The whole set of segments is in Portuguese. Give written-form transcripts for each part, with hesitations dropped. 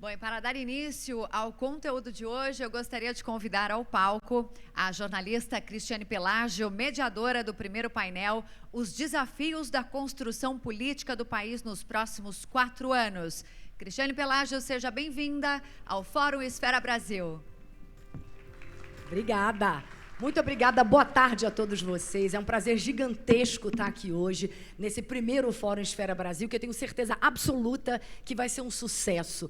Bom, e para dar início ao conteúdo de hoje, eu gostaria de convidar ao palco a jornalista Cristiane Pelágio, mediadora do primeiro painel, Os Desafios da Construção Política do País nos Próximos 4 anos. Cristiane Pelágio, seja bem-vinda ao Fórum Esfera Brasil. Obrigada. Muito obrigada, boa tarde a todos vocês. É um prazer gigantesco estar aqui hoje, nesse primeiro Fórum Esfera Brasil, que eu tenho certeza absoluta que vai ser um sucesso,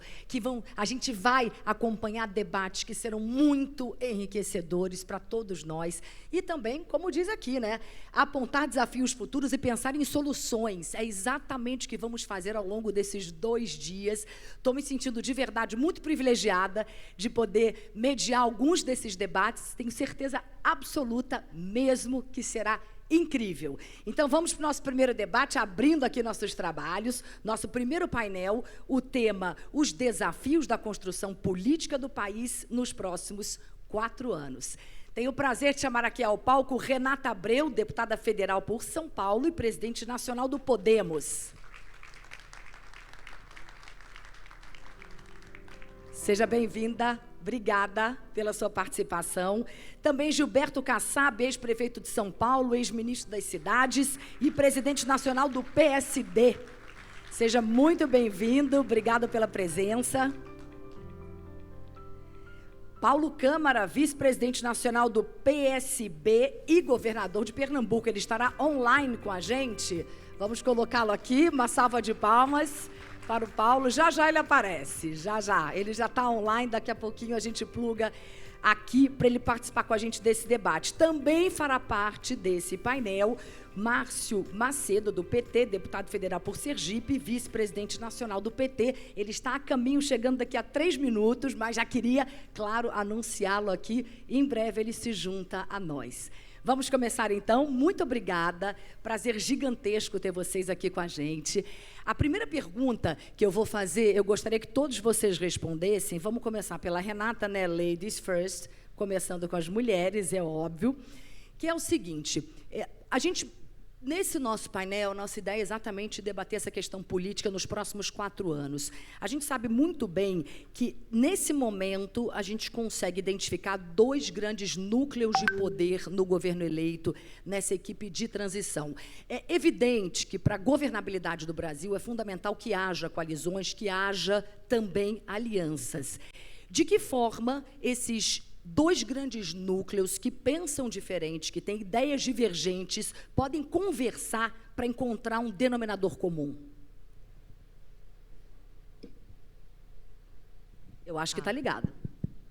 a gente vai acompanhar debates que serão muito enriquecedores para todos nós e também, como diz aqui, né, apontar desafios futuros e pensar em soluções. É exatamente o que vamos fazer ao longo desses 2 dias. Estou me sentindo de verdade muito privilegiada de poder mediar alguns desses debates. Tenho certeza absoluta mesmo que será incrível. Então, vamos para o nosso primeiro debate, abrindo aqui nossos trabalhos, nosso primeiro painel, o tema: os desafios da construção política do país nos próximos 4 anos. Tenho o prazer de chamar aqui ao palco Renata Abreu, deputada federal por São Paulo e presidente nacional do Podemos. Seja bem-vinda. Obrigada pela sua participação. Também Gilberto Kassab, ex-prefeito de São Paulo, ex-ministro das Cidades e presidente nacional do PSD. Seja muito bem-vindo, obrigado pela presença. Paulo Câmara, vice-presidente nacional do PSB e governador de Pernambuco. Ele estará online com a gente. Vamos colocá-lo aqui, uma salva de palmas para o Paulo. Já já ele aparece, já já. Ele já está online, daqui a pouquinho a gente pluga aqui para ele participar com a gente desse debate. Também fará parte desse painel Márcio Macedo, do PT, deputado federal por Sergipe, vice-presidente nacional do PT. Ele está a caminho, chegando daqui a 3 minutos, mas já queria, claro, anunciá-lo aqui. Em breve ele se junta a nós. Vamos começar, então. Muito obrigada. Prazer gigantesco ter vocês aqui com a gente. A primeira pergunta que eu vou fazer, eu gostaria que todos vocês respondessem. Vamos começar pela Renata, né? Ladies first, começando com as mulheres, é óbvio. Que é o seguinte, nesse nosso painel, nossa ideia é exatamente debater essa questão política nos próximos 4 anos. A gente sabe muito bem que, nesse momento, a gente consegue identificar 2 grandes núcleos de poder no governo eleito, nessa equipe de transição. É evidente que, para a governabilidade do Brasil, é fundamental que haja coalizões, que haja também alianças. De que forma esses 2 grandes núcleos que pensam diferente, que têm ideias divergentes, podem conversar para encontrar um denominador comum? Eu acho que está ligado.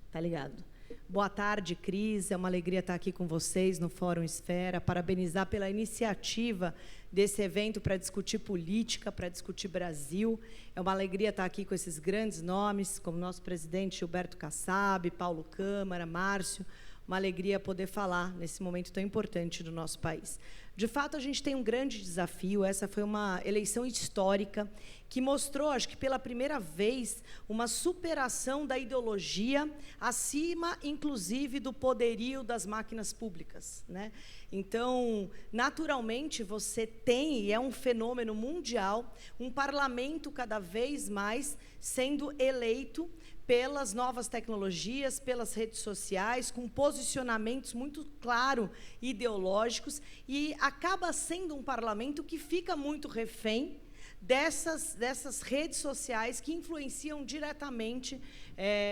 Está ligado. Boa tarde, Cris. É uma alegria estar aqui com vocês no Fórum Esfera, parabenizar pela iniciativa desse evento para discutir política, para discutir Brasil. É uma alegria estar aqui com esses grandes nomes, como nosso presidente Gilberto Kassab, Paulo Câmara, Márcio. Uma alegria poder falar nesse momento tão importante do nosso país. De fato, a gente tem um grande desafio. Essa foi uma eleição histórica que mostrou, acho que pela primeira vez, uma superação da ideologia acima, inclusive, do poderio das máquinas públicas, né? Então, naturalmente, você tem, e é um fenômeno mundial, um parlamento cada vez mais sendo eleito pelas novas tecnologias, pelas redes sociais, com posicionamentos muito claros ideológicos, e acaba sendo um parlamento que fica muito refém dessas redes sociais que influenciam diretamente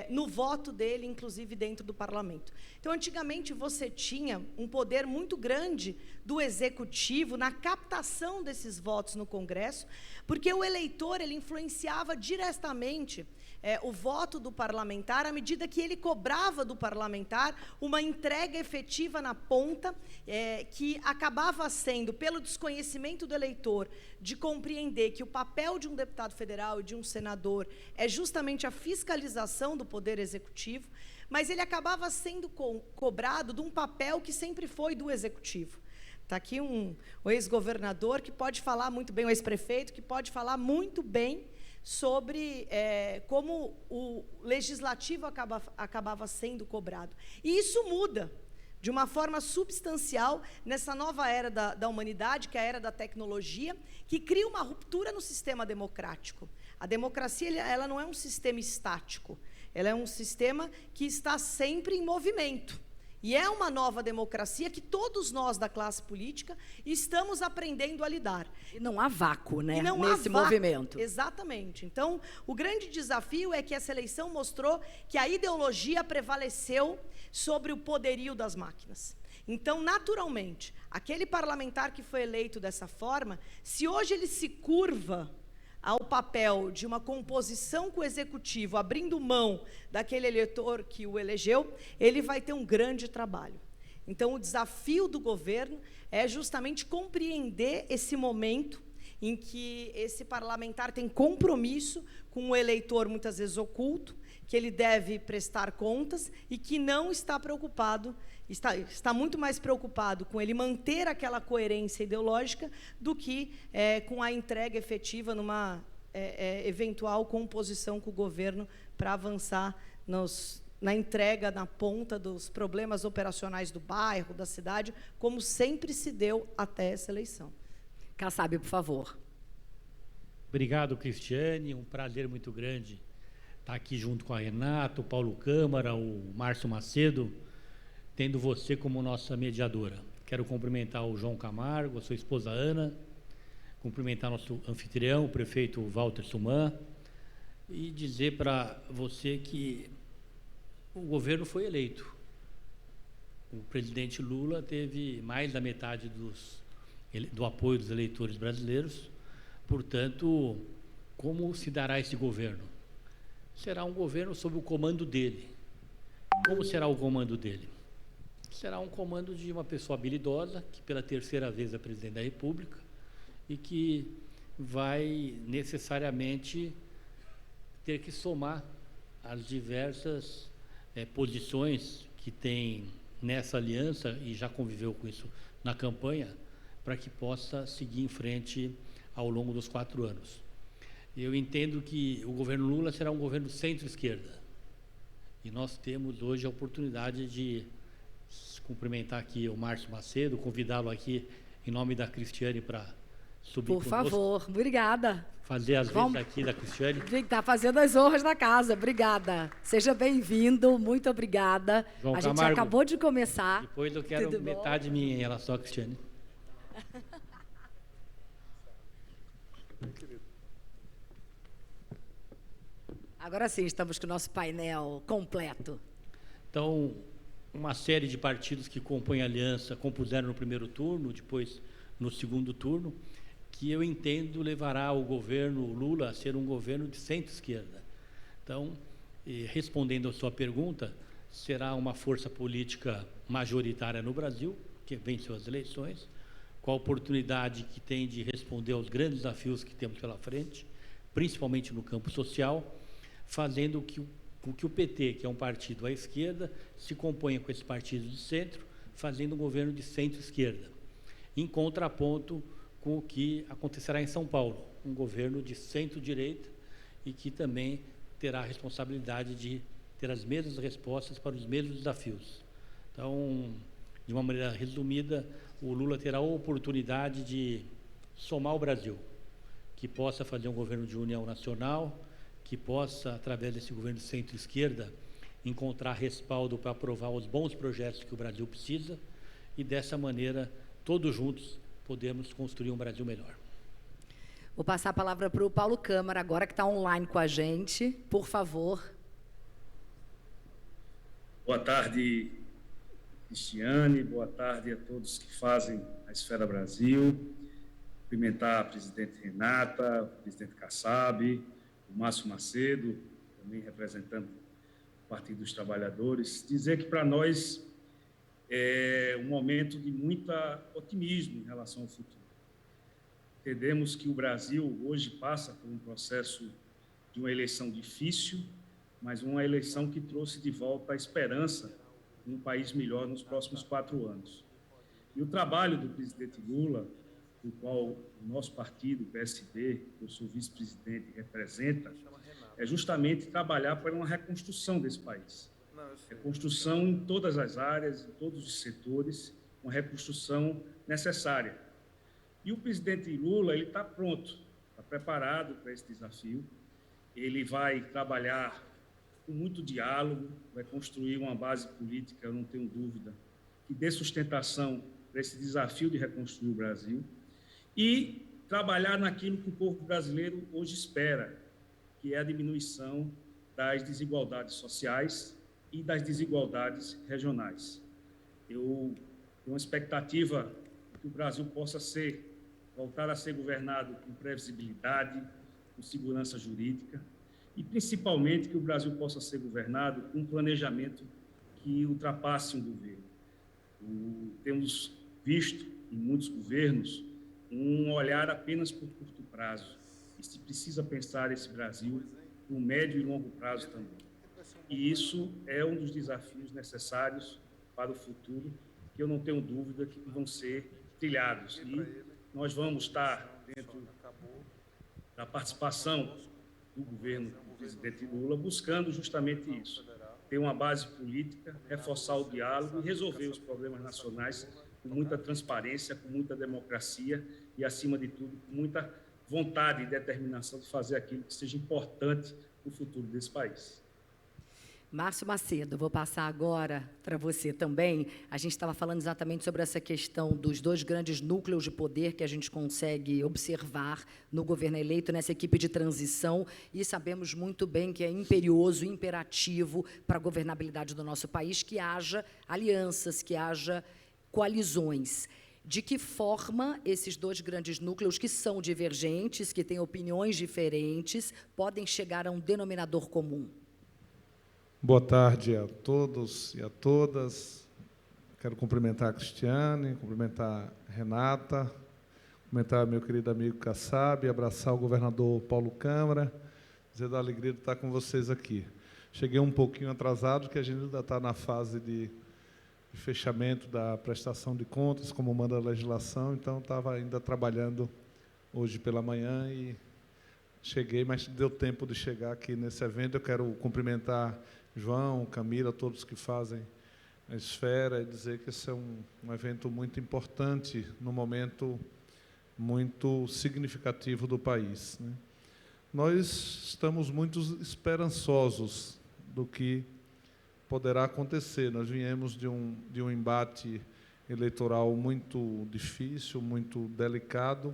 no voto dele, inclusive dentro do parlamento. Então, antigamente, você tinha um poder muito grande do executivo na captação desses votos no Congresso, porque o eleitor ele influenciava diretamente o voto do parlamentar à medida que ele cobrava do parlamentar uma entrega efetiva na ponta, que acabava sendo, pelo desconhecimento do eleitor, de compreender que o papel de um deputado federal e de um senador é justamente a fiscalização do poder executivo, mas ele acabava sendo cobrado de um papel que sempre foi do executivo. Está aqui o ex-governador que pode falar muito bem, o ex-prefeito que pode falar muito bem sobre como o legislativo acabava sendo cobrado. E isso muda. de uma forma substancial nessa nova era da humanidade, que é a era da tecnologia, que cria uma ruptura no sistema democrático. A democracia, ela não é um sistema estático, ela é um sistema que está sempre em movimento. E é uma nova democracia que todos nós da classe política estamos aprendendo a lidar. E não há vácuo, né, não nesse há vácuo. movimento. Exatamente. Então, o grande desafio é que essa eleição mostrou que a ideologia prevaleceu sobre o poderio das máquinas. Então, naturalmente, aquele parlamentar que foi eleito dessa forma, se hoje ele se curva ao papel de uma composição com o executivo, abrindo mão daquele eleitor que o elegeu, ele vai ter um grande trabalho. Então, o desafio do governo é justamente compreender esse momento em que esse parlamentar tem compromisso com o eleitor, muitas vezes oculto, que ele deve prestar contas e que não está preocupado, está muito mais preocupado com ele manter aquela coerência ideológica do que com a entrega efetiva numa eventual composição com o governo para avançar na entrega, na ponta dos problemas operacionais do bairro, da cidade, como sempre se deu até essa eleição. Kassab, por favor. Obrigado, Cristiane. Um prazer muito grande estar aqui junto com a Renata, o Paulo Câmara, o Márcio Macedo, tendo você como nossa mediadora. Quero cumprimentar o João Camargo, a sua esposa Ana, cumprimentar nosso anfitrião, o prefeito Walter Suman, e dizer para você que o governo foi eleito. O presidente Lula teve mais da metade do apoio dos eleitores brasileiros. Portanto, como se dará esse governo? Será um governo sob o comando dele. Como será o comando dele? Será um comando de uma pessoa habilidosa, que pela terceira vez é presidente da República, e que vai necessariamente ter que somar as diversas posições que tem nessa aliança, e já conviveu com isso na campanha, para que possa seguir em frente ao longo dos 4 anos. Eu entendo que o governo Lula será um governo centro-esquerda, e nós temos hoje a oportunidade de cumprimentar aqui o Márcio Macedo, convidá-lo aqui em nome da Cristiane para subir Por favor, obrigada. Fazer as vezes aqui da Cristiane. Está fazendo as honras da casa, obrigada. Seja bem-vindo, muito obrigada. João a gente Camargo, acabou de começar. Depois eu quero Tudo metade minha em relação à Cristiane. Agora sim, estamos com o nosso painel completo. Então, uma série de partidos que compõem a aliança compuseram no primeiro turno, depois no segundo turno, que eu entendo levará o governo Lula a ser um governo de centro-esquerda. Então, respondendo à sua pergunta, será uma força política majoritária no Brasil, que venceu as eleições, com a oportunidade que tem de responder aos grandes desafios que temos pela frente, principalmente no campo social, fazendo com que o PT, que é um partido à esquerda, se componha com esse partido de centro, fazendo um governo de centro-esquerda, em contraponto com o que acontecerá em São Paulo, um governo de centro-direita e que também terá a responsabilidade de ter as mesmas respostas para os mesmos desafios. Então, de uma maneira resumida, o Lula terá a oportunidade de somar o Brasil, que possa fazer um governo de união nacional, que possa, através desse governo de centro-esquerda, encontrar respaldo para aprovar os bons projetos que o Brasil precisa e, dessa maneira, todos juntos, podemos construir um Brasil melhor. Vou passar a palavra para o Paulo Câmara, agora que está online com a gente. Por favor. Boa tarde, Cristiane. Boa tarde a todos que fazem a Esfera Brasil. Cumprimentar a presidente Renata, o presidente Kassab, o Márcio Macedo, também representando o Partido dos Trabalhadores. Dizer que, para nós, é um momento de muito otimismo em relação ao futuro. Entendemos que o Brasil hoje passa por um processo de uma eleição difícil, mas uma eleição que trouxe de volta a esperança de um país melhor nos próximos 4 anos. E o trabalho do presidente Lula, do qual o nosso partido, o PSB, que eu sou vice-presidente, representa, é justamente trabalhar para uma reconstrução desse país. Reconstrução em todas as áreas, em todos os setores, uma reconstrução necessária. E o presidente Lula está pronto, está preparado para esse desafio. Ele vai trabalhar com muito diálogo, vai construir uma base política, eu não tenho dúvida, que dê sustentação para esse desafio de reconstruir o Brasil e trabalhar naquilo que o povo brasileiro hoje espera, que é a diminuição das desigualdades sociais e das desigualdades regionais. Eu tenho uma expectativa de que o Brasil possa voltar a ser governado com previsibilidade, com segurança jurídica e, principalmente, que o Brasil possa ser governado com um planejamento que ultrapasse um governo. Temos visto em muitos governos um olhar apenas por curto prazo. E se precisa pensar esse Brasil no médio e longo prazo também. E isso é um dos desafios necessários para o futuro, que eu não tenho dúvida que vão ser trilhados. E nós vamos estar dentro da participação do governo do presidente Lula, buscando justamente isso, ter uma base política, reforçar o diálogo e resolver os problemas nacionais com muita transparência, com muita democracia e, acima de tudo, com muita vontade e determinação de fazer aquilo que seja importante para o futuro desse país. Márcio Macedo, vou passar agora para você também. A gente estava falando exatamente sobre essa questão dos dois grandes núcleos de poder que a gente consegue observar no governo eleito, nessa equipe de transição, e sabemos muito bem que é imperioso, imperativo para a governabilidade do nosso país que haja alianças, que haja coalizões. De que forma esses dois grandes núcleos, que são divergentes, que têm opiniões diferentes, podem chegar a um denominador comum? Boa tarde a todos e a todas. Quero cumprimentar a Cristiane, cumprimentar a Renata, cumprimentar meu querido amigo Kassab, abraçar o governador Paulo Câmara, dizer da alegria de estar com vocês aqui. Cheguei um pouquinho atrasado, porque a gente ainda está na fase de fechamento da prestação de contas, como manda a legislação, então estava ainda trabalhando hoje pela manhã e cheguei, mas deu tempo de chegar aqui nesse evento. Eu quero cumprimentar João, Camila, todos que fazem a Esfera, e dizer que esse é um evento muito importante, num momento muito significativo do país, né? Nós estamos muito esperançosos do que poderá acontecer. Nós viemos de um embate eleitoral muito difícil, muito delicado,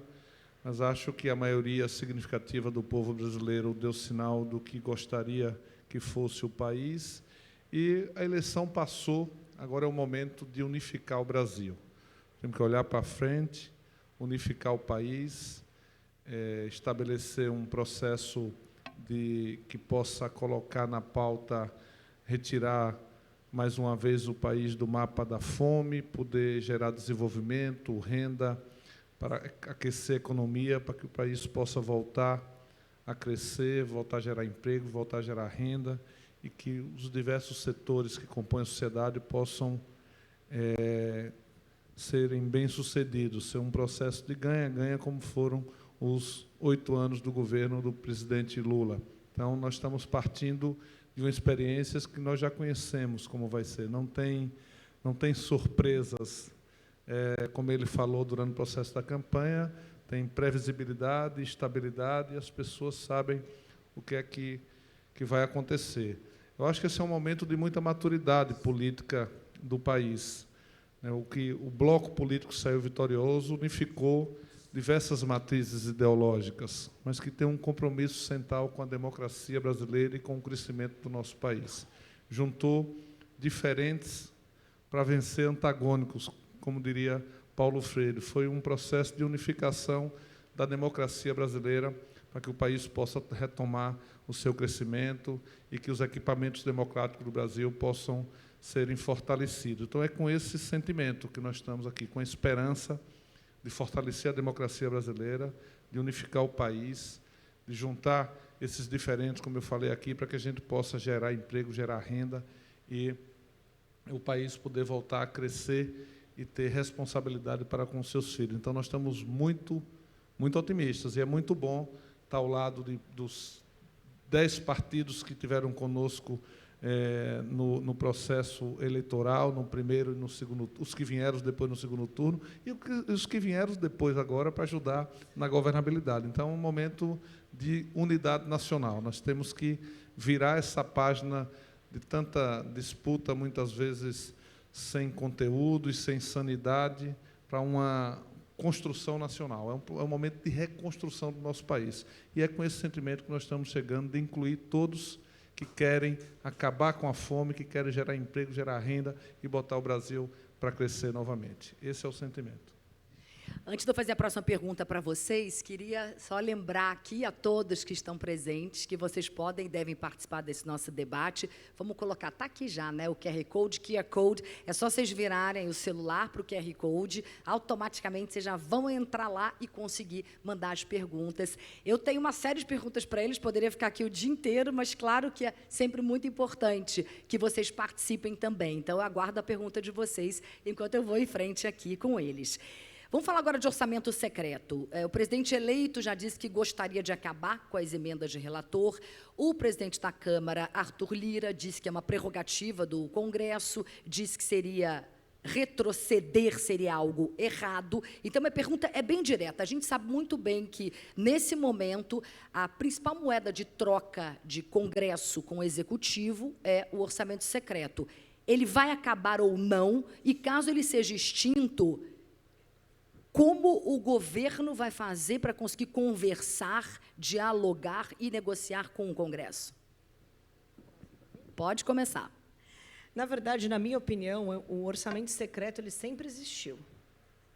mas acho que a maioria significativa do povo brasileiro deu sinal do que gostaria que fosse o país, e a eleição passou, agora é o momento de unificar o Brasil. Temos que olhar para frente, unificar o país, estabelecer um processo que possa colocar na pauta, retirar mais uma vez o país do mapa da fome, poder gerar desenvolvimento, renda, para aquecer a economia, para que o país possa voltar a crescer, voltar a gerar emprego, voltar a gerar renda, e que os diversos setores que compõem a sociedade possam serem bem-sucedidos, ser um processo de ganha-ganha, como foram os 8 anos do governo do presidente Lula. Então, nós estamos partindo de uma experiência que nós já conhecemos como vai ser. Não tem surpresas, como ele falou durante o processo da campanha, tem previsibilidade, estabilidade, e as pessoas sabem o que é que vai acontecer. Eu acho que esse é um momento de muita maturidade política do país. O bloco político saiu vitorioso, unificou diversas matrizes ideológicas, mas que tem um compromisso central com a democracia brasileira e com o crescimento do nosso país. Juntou diferentes para vencer antagônicos, como diria Paulo Freire. Foi um processo de unificação da democracia brasileira para que o país possa retomar o seu crescimento e que os equipamentos democráticos do Brasil possam serem fortalecidos. Então, é com esse sentimento que nós estamos aqui, com a esperança de fortalecer a democracia brasileira, de unificar o país, de juntar esses diferentes, como eu falei aqui, para que a gente possa gerar emprego, gerar renda e o país poder voltar a crescer e ter responsabilidade para com seus filhos. Então, nós estamos muito, muito otimistas, e é muito bom estar ao lado dos 10 partidos que tiveram conosco no processo eleitoral, no primeiro e no segundo, os que vieram depois no segundo turno, e os que vieram depois agora para ajudar na governabilidade. Então, é um momento de unidade nacional. Nós temos que virar essa página de tanta disputa, muitas vezes sem conteúdo e sem sanidade, para uma construção nacional. É um momento de reconstrução do nosso país. E é com esse sentimento que nós estamos chegando, de incluir todos que querem acabar com a fome, que querem gerar emprego, gerar renda e botar o Brasil para crescer novamente. Esse é o sentimento. Antes de eu fazer a próxima pergunta para vocês, queria só lembrar aqui a todos que estão presentes que vocês podem e devem participar desse nosso debate. Vamos colocar, está aqui já, né, o QR Code. É só vocês virarem o celular para o QR Code, automaticamente vocês já vão entrar lá e conseguir mandar as perguntas. Eu tenho uma série de perguntas para eles, poderia ficar aqui o dia inteiro, mas claro que é sempre muito importante que vocês participem também. Então, eu aguardo a pergunta de vocês enquanto eu vou em frente aqui com eles. Vamos falar agora de orçamento secreto. O presidente eleito já disse que gostaria de acabar com as emendas de relator. O presidente da Câmara, Arthur Lira, disse que é uma prerrogativa do Congresso, disse que retroceder seria algo errado. Então, minha pergunta é bem direta. A gente sabe muito bem que, nesse momento, a principal moeda de troca de Congresso com o Executivo é o orçamento secreto. Ele vai acabar ou não? E, caso ele seja extinto, como o governo vai fazer para conseguir conversar, dialogar e negociar com o Congresso? Pode começar. Na verdade, na minha opinião, o orçamento secreto ele sempre existiu.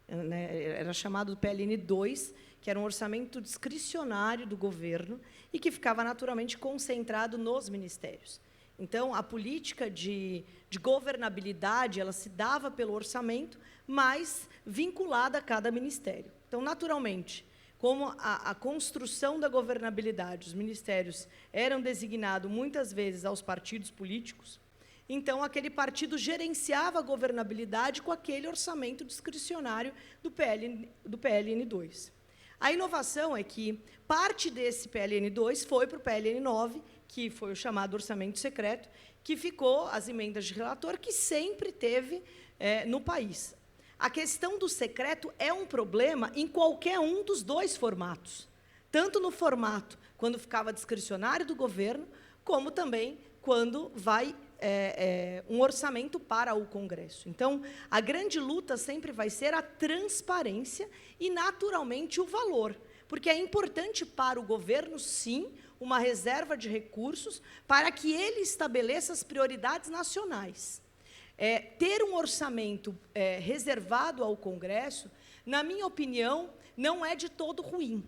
Era chamado PLN 2, que era um orçamento discricionário do governo e que ficava naturalmente concentrado nos ministérios. Então, a política de governabilidade ela se dava pelo orçamento, mas vinculada a cada ministério. Então, naturalmente, como a construção da governabilidade, os ministérios eram designados muitas vezes aos partidos políticos, então aquele partido gerenciava a governabilidade com aquele orçamento discricionário do PLN 2. A inovação é que parte desse PLN 2 foi para o PLN 9, que foi o chamado orçamento secreto, que ficou as emendas de relator, que sempre teve no país. A questão do secreto é um problema em qualquer um dos dois formatos, tanto no formato quando ficava discricionário do governo, como também quando vai um orçamento para o Congresso. Então, a grande luta sempre vai ser a transparência e, naturalmente, o valor, porque é importante para o governo, sim, uma reserva de recursos para que ele estabeleça as prioridades nacionais. Ter um orçamento reservado ao Congresso, na minha opinião, não é de todo ruim,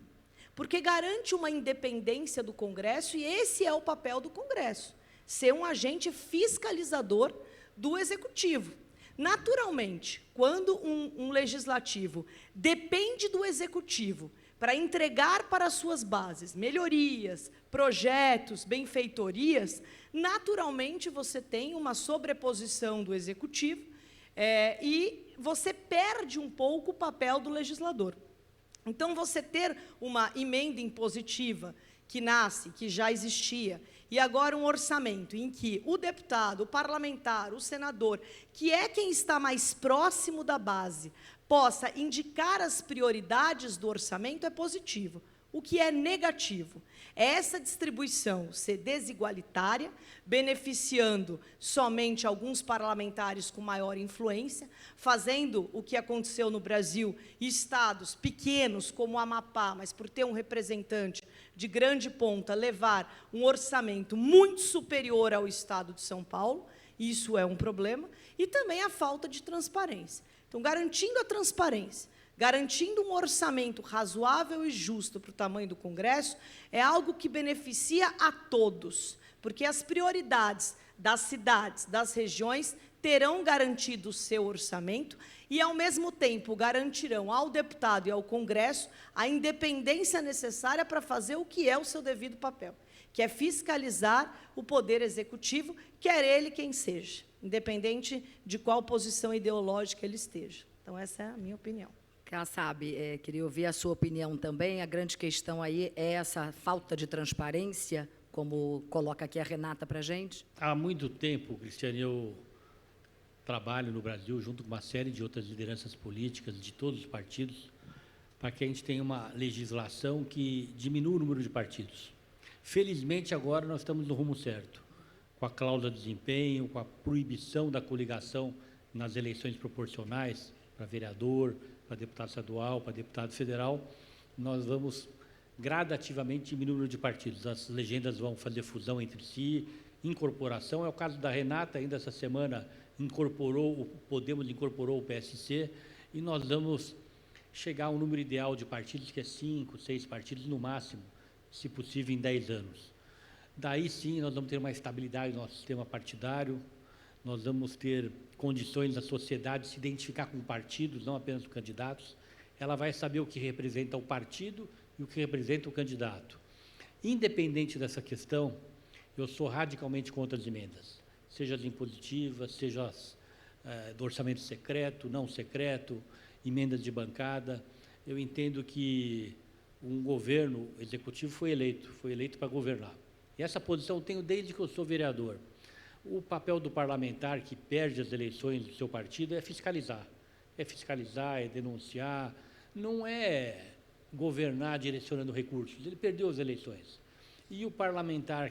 porque garante uma independência do Congresso, e esse é o papel do Congresso, ser um agente fiscalizador do Executivo. Naturalmente, quando um legislativo depende do Executivo para entregar para as suas bases melhorias, projetos, benfeitorias, naturalmente você tem uma sobreposição do Executivo e você perde um pouco o papel do legislador. Então, você ter uma emenda impositiva que nasce, que já existia, e agora um orçamento em que o deputado, o parlamentar, o senador, que é quem está mais próximo da base, possa indicar as prioridades do orçamento é positivo. O que é negativo é essa distribuição ser desigualitária, beneficiando somente alguns parlamentares com maior influência, fazendo o que aconteceu no Brasil, estados pequenos como o Amapá, mas por ter um representante de grande ponta, levar um orçamento muito superior ao estado de São Paulo, isso é um problema, e também a falta de transparência. Então, garantindo a transparência, garantindo um orçamento razoável e justo para o tamanho do Congresso, é algo que beneficia a todos, porque as prioridades das cidades, das regiões, terão garantido o seu orçamento e, ao mesmo tempo, garantirão ao deputado e ao Congresso a independência necessária para fazer o que é o seu devido papel, que é fiscalizar o Poder Executivo, quer ele quem seja, independente de qual posição ideológica ele esteja. Então, essa é a minha opinião. Kassab, queria ouvir a sua opinião também. A grande questão aí é essa falta de transparência como coloca aqui a Renata para a gente? Há muito tempo, Cristiane, eu trabalho no Brasil junto com uma série de outras lideranças políticas de todos os partidos para que a gente tenha uma legislação que diminua o número de partidos. Felizmente, agora nós estamos no rumo certo, com a cláusula de desempenho, com a proibição da coligação nas eleições proporcionais para vereador, para deputado estadual, para deputado federal. Nós vamos gradativamente diminuir o número de partidos. As legendas vão fazer fusão entre si, incorporação. É o caso da Renata, ainda essa semana o Podemos incorporou o PSC, e nós vamos chegar a um número ideal de partidos, que é 5, 6 partidos no máximo, se possível em 10 anos. Daí sim nós vamos ter uma estabilidade no nosso sistema partidário, nós vamos ter condições da sociedade se identificar com partidos, não apenas com candidatos. Ela vai saber o que representa o partido e o que representa o candidato. Independente dessa questão, eu sou radicalmente contra as emendas, seja as impositivas, seja as do orçamento secreto, não secreto, emendas de bancada. Eu entendo que um governo executivo foi eleito para governar. E essa posição eu tenho desde que eu sou vereador. O papel do parlamentar que perde as eleições do seu partido é fiscalizar. É fiscalizar, é denunciar, não é governar direcionando recursos. Ele perdeu as eleições. E o parlamentar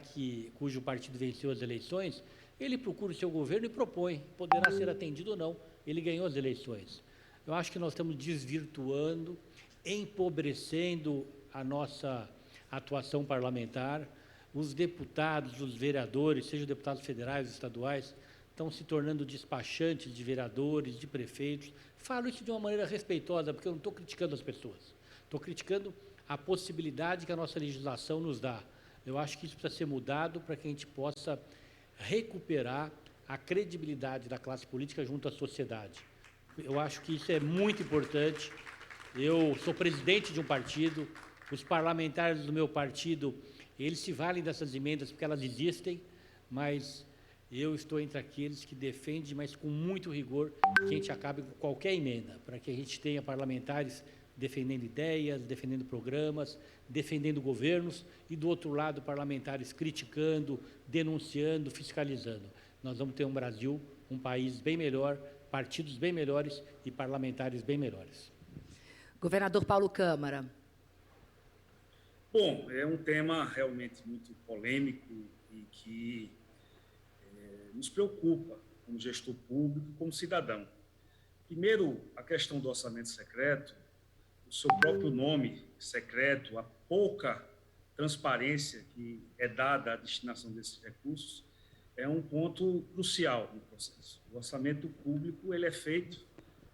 cujo partido venceu as eleições, ele procura o seu governo e propõe, poderá ser atendido ou não, ele ganhou as eleições. Eu acho que nós estamos desvirtuando, empobrecendo a nossa atuação parlamentar. Os deputados, os vereadores, sejam deputados federais, estaduais, estão se tornando despachantes de vereadores, de prefeitos. Falo isso de uma maneira respeitosa, porque eu não estou criticando as pessoas. Estou criticando a possibilidade que a nossa legislação nos dá. Eu acho que isso precisa ser mudado para que a gente possa recuperar a credibilidade da classe política junto à sociedade. Eu acho que isso é muito importante. Eu sou presidente de um partido, os parlamentares do meu partido, eles se valem dessas emendas porque elas existem, mas eu estou entre aqueles que defendem, mas com muito rigor, que a gente acabe com qualquer emenda, para que a gente tenha parlamentares defendendo ideias, defendendo programas, defendendo governos, e do outro lado parlamentares criticando, denunciando, fiscalizando. Nós vamos ter um Brasil, um país bem melhor, partidos bem melhores e parlamentares bem melhores. Governador Paulo Câmara. Bom, é um tema realmente muito polêmico e que nos preocupa como gestor público, como cidadão. Primeiro, a questão do orçamento secreto, o seu próprio nome, secreto, a pouca transparência que é dada à destinação desses recursos, é um ponto crucial no processo. O orçamento público ele é feito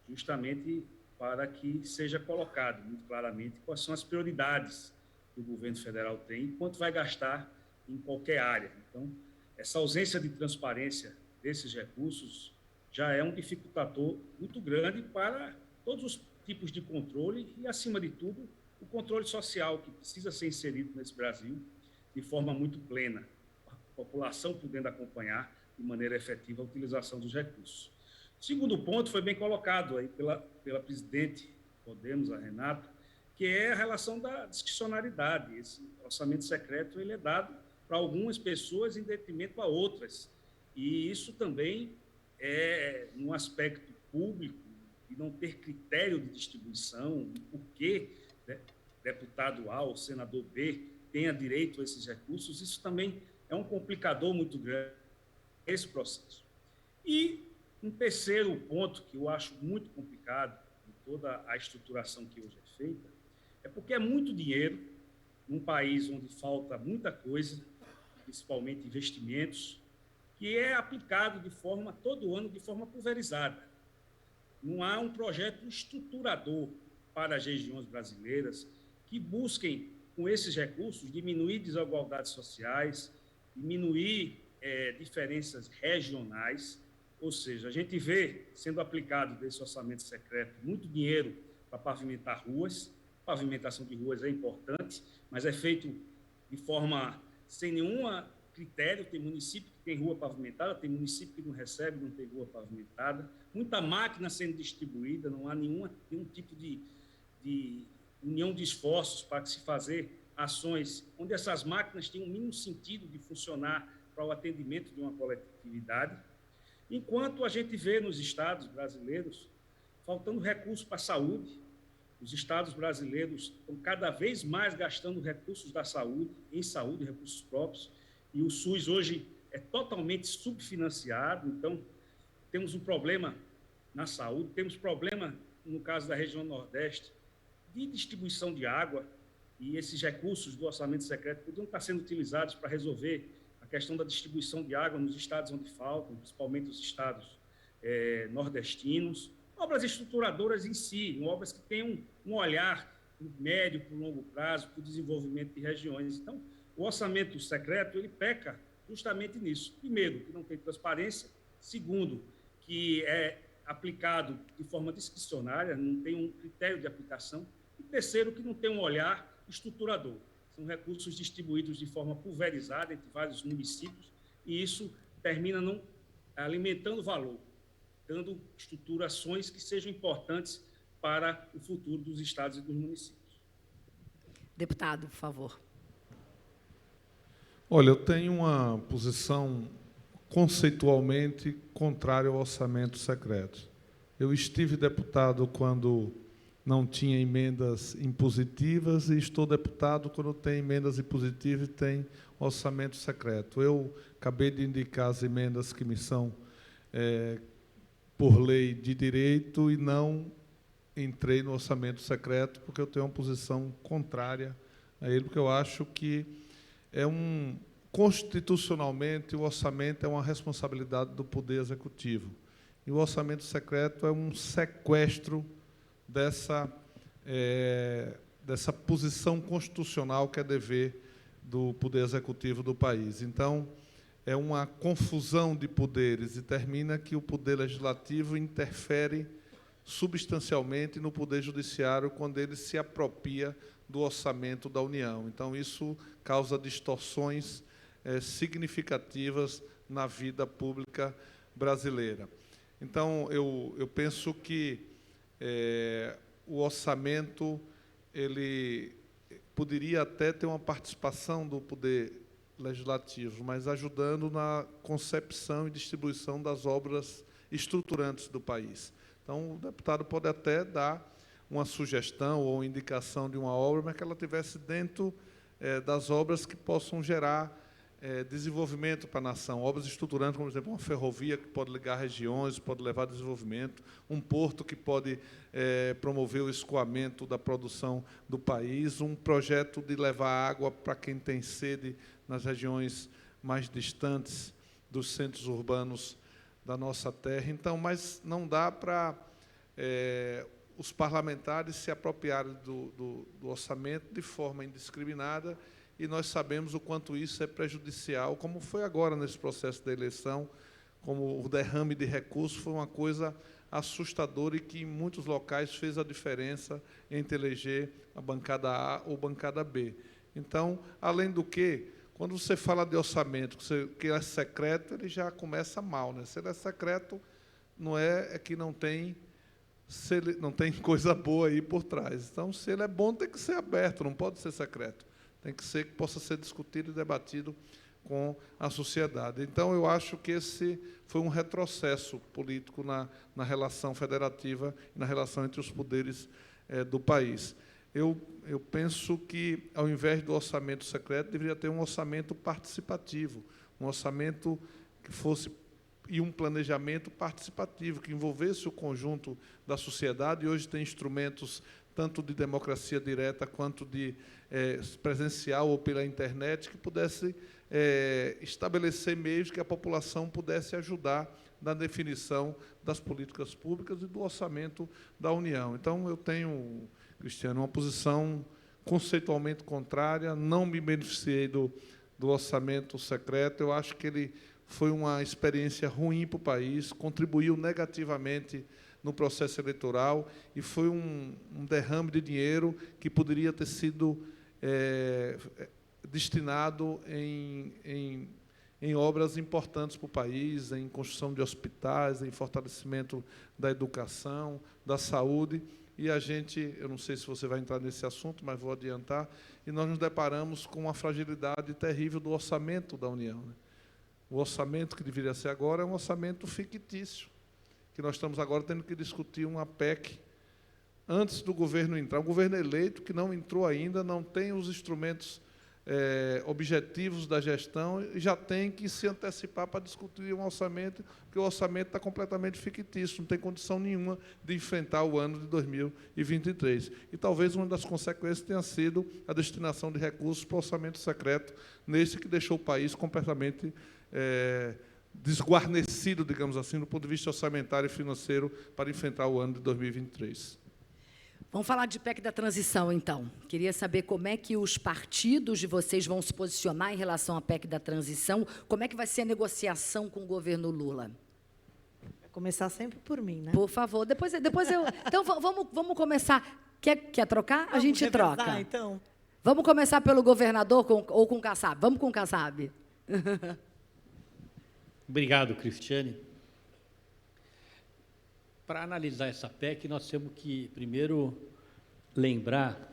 justamente para que seja colocado muito claramente quais são as prioridades que o governo federal tem e quanto vai gastar em qualquer área. Então, essa ausência de transparência desses recursos já é um dificultador muito grande para todos os tipos de controle e, acima de tudo, o controle social que precisa ser inserido nesse Brasil de forma muito plena, a população podendo acompanhar de maneira efetiva a utilização dos recursos. O segundo ponto foi bem colocado aí pela presidente Podemos, a Renata, que é a relação da discricionariedade. Esse orçamento secreto ele é dado para algumas pessoas em detrimento a outras. E isso também é um aspecto público e não ter critério de distribuição, por que deputado A ou senador B tenha direito a esses recursos, isso também é um complicador muito grande esse processo. E um terceiro ponto que eu acho muito complicado de toda a estruturação que hoje é feita é porque é muito dinheiro num país onde falta muita coisa, principalmente investimentos, que é aplicado todo ano de forma pulverizada. Não há um projeto estruturador para as regiões brasileiras que busquem, com esses recursos, diminuir desigualdades sociais, diminuir diferenças regionais. Ou seja, a gente vê sendo aplicado desse orçamento secreto muito dinheiro para pavimentar ruas. Pavimentação de ruas é importante, mas é feito de forma sem nenhum critério. Tem município que tem rua pavimentada, tem município que não recebe, não tem rua pavimentada. Muita máquina sendo distribuída, não há nenhum tipo de união de esforços para se fazer ações onde essas máquinas têm um mínimo sentido de funcionar para o atendimento de uma coletividade, enquanto a gente vê nos estados brasileiros faltando recursos para a saúde. Os estados brasileiros estão cada vez mais gastando recursos da saúde, em saúde, recursos próprios, e o SUS hoje é totalmente subfinanciado. Então, temos um problema na saúde, temos problema, no caso da região Nordeste, de distribuição de água, e esses recursos do orçamento secreto podiam estar sendo utilizados para resolver a questão da distribuição de água nos estados onde faltam, principalmente os estados nordestinos. Obras estruturadoras em si, obras que tenham um olhar médio para o longo prazo, para o desenvolvimento de regiões. Então, o orçamento secreto, ele peca justamente nisso. Primeiro, que não tem transparência. Segundo, que é aplicado de forma discricionária, não tem um critério de aplicação. E terceiro, que não tem um olhar estruturador. São recursos distribuídos de forma pulverizada entre vários municípios, e isso termina não alimentando valor, dando estruturações que sejam importantes para o futuro dos estados e dos municípios. Deputado, por favor. Olha, eu tenho uma posição conceitualmente contrária ao orçamento secreto. Eu estive deputado quando não tinha emendas impositivas e estou deputado quando tem emendas impositivas e tem orçamento secreto. Eu acabei de indicar as emendas que me são por lei de direito e não entrei no orçamento secreto porque eu tenho uma posição contrária a ele, porque eu acho que constitucionalmente o orçamento é uma responsabilidade do Poder Executivo e o orçamento secreto é um sequestro dessa posição constitucional que é dever do Poder Executivo do país. Então, é uma confusão de poderes e termina que o Poder Legislativo interfere substancialmente no Poder Judiciário quando ele se apropria do orçamento da União. Então, isso causa distorções significativas na vida pública brasileira. Então, eu penso que o orçamento ele poderia até ter uma participação do Poder Legislativo, mas ajudando na concepção e distribuição das obras estruturantes do país. Então, o deputado pode até dar uma sugestão ou indicação de uma obra, mas que ela estivesse dentro das obras que possam gerar desenvolvimento para a nação, obras estruturantes, como, por exemplo, uma ferrovia que pode ligar regiões, pode levar desenvolvimento, um porto que pode promover o escoamento da produção do país, um projeto de levar água para quem tem sede nas regiões mais distantes dos centros urbanos da nossa terra. Então, mas não dá para os parlamentares se apropriarem do orçamento de forma indiscriminada, e nós sabemos o quanto isso é prejudicial, como foi agora nesse processo da eleição, como o derrame de recursos foi uma coisa assustadora e que, em muitos locais, fez a diferença entre eleger a bancada A ou bancada B. Então, além do que, quando você fala de orçamento, que é secreto, ele já começa mal, né? Se ele é secreto, não é que não tem coisa boa aí por trás. Então, se ele é bom, tem que ser aberto, não pode ser secreto. Tem que ser que possa ser discutido e debatido com a sociedade. Então, eu acho que esse foi um retrocesso político na relação federativa e na relação entre os poderes do país. Eu penso que, ao invés do orçamento secreto, deveria ter um orçamento participativo, um orçamento que fosse e um planejamento participativo, que envolvesse o conjunto da sociedade, e hoje tem instrumentos tanto de democracia direta quanto de presencial ou pela internet, que pudesse estabelecer meios que a população pudesse ajudar na definição das políticas públicas e do orçamento da União. Então, eu tenho, Cristiano, uma posição conceitualmente contrária, não me beneficiei do orçamento secreto, eu acho que ele foi uma experiência ruim para o país, contribuiu negativamente no processo eleitoral e foi um derrame de dinheiro que poderia ter sido destinado em obras importantes para o país, em construção de hospitais, em fortalecimento da educação, da saúde, e a gente, eu não sei se você vai entrar nesse assunto, mas vou adiantar, e nós nos deparamos com uma fragilidade terrível do orçamento da União, né? O orçamento que deveria ser agora é um orçamento fictício, que nós estamos agora tendo que discutir uma PEC antes do governo entrar. O governo eleito, que não entrou ainda, não tem os instrumentos objetivos da gestão e já tem que se antecipar para discutir um orçamento, porque o orçamento está completamente fictício, não tem condição nenhuma de enfrentar o ano de 2023. E talvez uma das consequências tenha sido a destinação de recursos para o orçamento secreto, nesse que deixou o país completamente desguarnecido, digamos assim, do ponto de vista orçamentário e financeiro para enfrentar o ano de 2023. Vamos falar de PEC da transição, então. Queria saber como é que os partidos de vocês vão se posicionar em relação à PEC da transição, como é que vai ser a negociação com o governo Lula? Vai começar sempre por mim, né? Por favor, depois eu... Então, vamos começar. Quer trocar? A gente troca. Então. Vamos começar pelo governador ou com o Kassab? Vamos com o Kassab. Obrigado, Cristiane. Para analisar essa PEC, nós temos que, primeiro, lembrar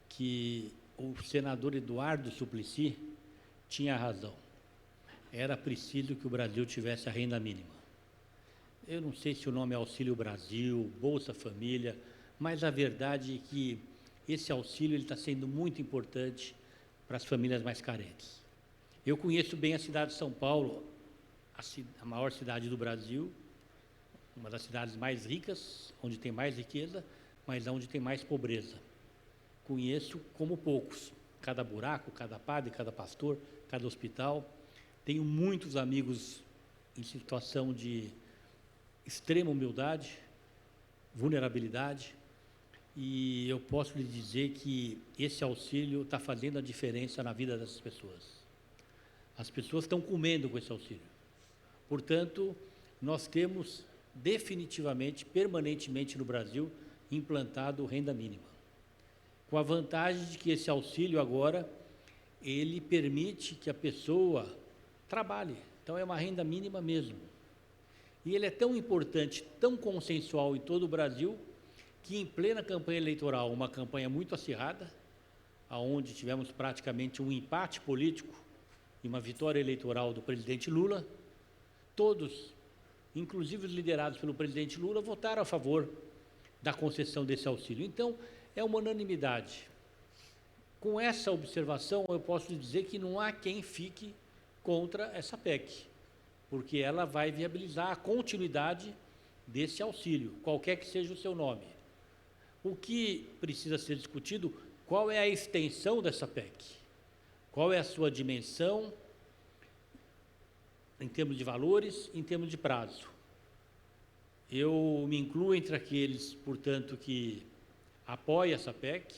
que o senador Eduardo Suplicy tinha razão. Era preciso que o Brasil tivesse a renda mínima. Eu não sei se o nome é Auxílio Brasil, Bolsa Família, mas a verdade é que esse auxílio está sendo muito importante para as famílias mais carentes. Eu conheço bem a cidade de São Paulo, a maior cidade do Brasil, uma das cidades mais ricas, onde tem mais riqueza, mas onde tem mais pobreza. Conheço como poucos, cada buraco, cada padre, cada pastor, cada hospital. Tenho muitos amigos em situação de extrema humildade, vulnerabilidade, e eu posso lhe dizer que esse auxílio está fazendo a diferença na vida dessas pessoas. As pessoas estão comendo com esse auxílio. Portanto, nós temos definitivamente, permanentemente no Brasil, implantado renda mínima. Com a vantagem de que esse auxílio agora, ele permite que a pessoa trabalhe. Então, é uma renda mínima mesmo. E ele é tão importante, tão consensual em todo o Brasil, que em plena campanha eleitoral, uma campanha muito acirrada, onde tivemos praticamente um empate político e uma vitória eleitoral do presidente Lula, todos, inclusive os liderados pelo presidente Lula, votaram a favor da concessão desse auxílio. Então, é uma unanimidade. Com essa observação, eu posso dizer que não há quem fique contra essa PEC, porque ela vai viabilizar a continuidade desse auxílio, qualquer que seja o seu nome. O que precisa ser discutido, qual é a extensão dessa PEC? Qual é a sua dimensão, em termos de valores, em termos de prazo? Eu me incluo entre aqueles, portanto, que apoia essa PEC,